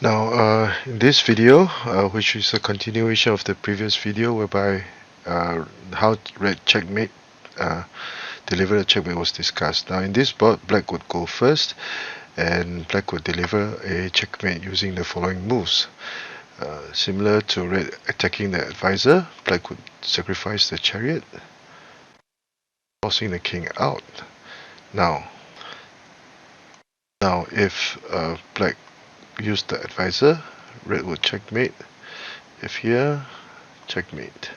In this video, which is a continuation of the previous video whereby how red checkmate deliver a checkmate was discussed. Now in this board, black would go first and black would deliver a checkmate using the following moves. Similar to red attacking the advisor, black would sacrifice the chariot, forcing the king out. Now if black used the advisor, red would checkmate. If here, checkmate.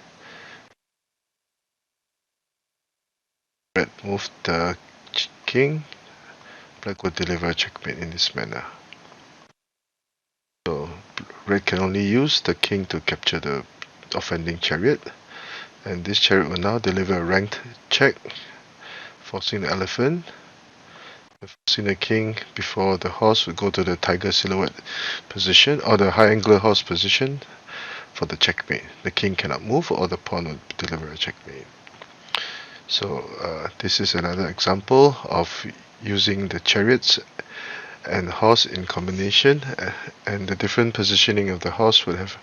Red moved the king, black would deliver a checkmate in this manner. So red can only use the king to capture the offending chariot, and this chariot will now deliver a ranked check, forcing the elephant, forcing the king before the horse would go to the tiger silhouette position or the high angular horse position for the checkmate. The king cannot move or the pawn would deliver a checkmate. So this is another example of using the chariots and horse in combination, and the different positioning of the horse will have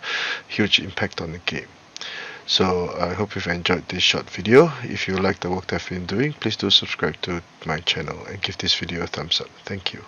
huge impact on the game. So I hope you've enjoyed this short video. If you like the work that I've been doing, please do subscribe to my channel and give this video a thumbs up. Thank you.